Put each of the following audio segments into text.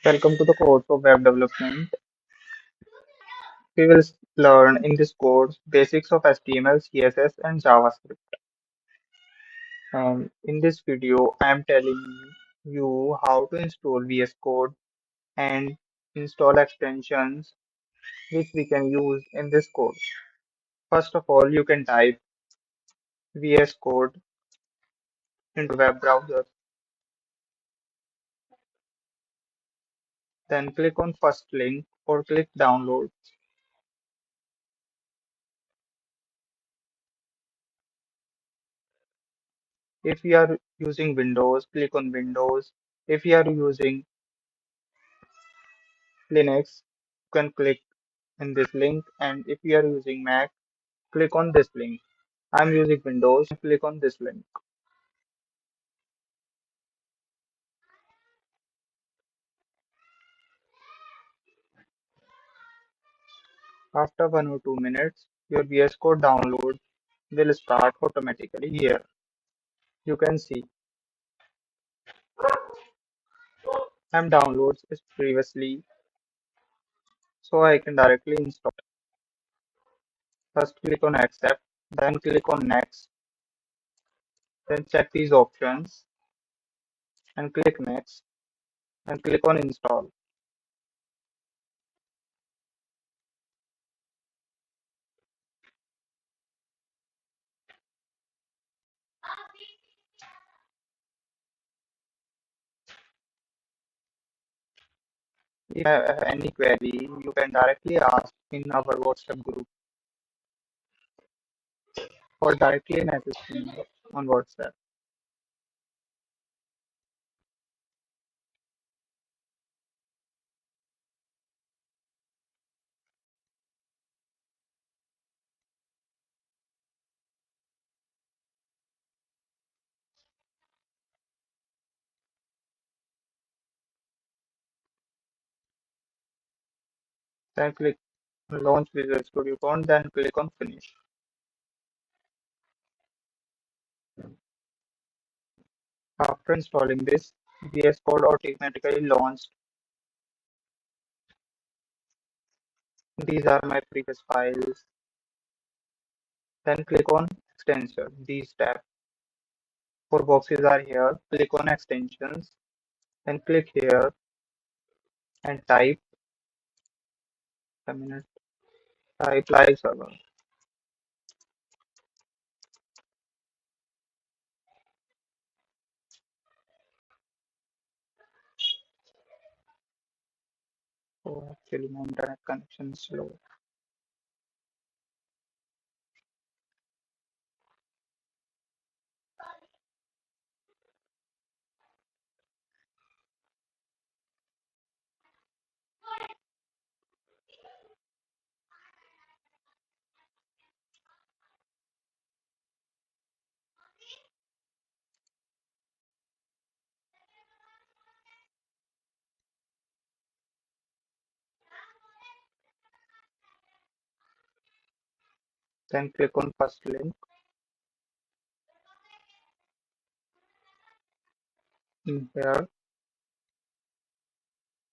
Welcome to the course of web development. We will learn in this course basics of HTML, CSS, and JavaScript. And in this video, I am telling you how to install VS Code and install extensions which we can use in this course. First of all, you can type VS Code into web browser. Then click on first link or click download. If you are using Windows, click on Windows. If you are using Linux, you can click in this link, and if you are using Mac, click on this link. I'm using Windows, click on this link. After 1 or 2 minutes, your VS Code download will start automatically here. You can see I'm downloads is previously, so I can directly install. First click on accept, then click on next, then check these options and click next and click on install. If you have any query, you can directly ask in our WhatsApp group or directly message me on WhatsApp. Then click launch Visual Studio Code, then click on finish. After installing this, VS Code automatically launched. These are my previous files. Then click on extension. These tab 4 boxes are here. Click on extensions. Then click here and type a minute. Type live server. Oh, actually my internet connection is slow. Then click on first link in here.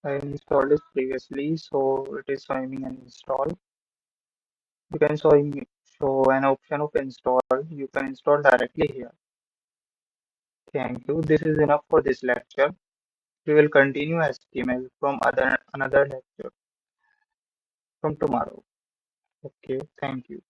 I installed this previously, so it is showing an install. You can show an option of install. You can install directly here. Thank you. This is enough for this lecture. We will continue HTML from another lecture from tomorrow. Okay, thank you.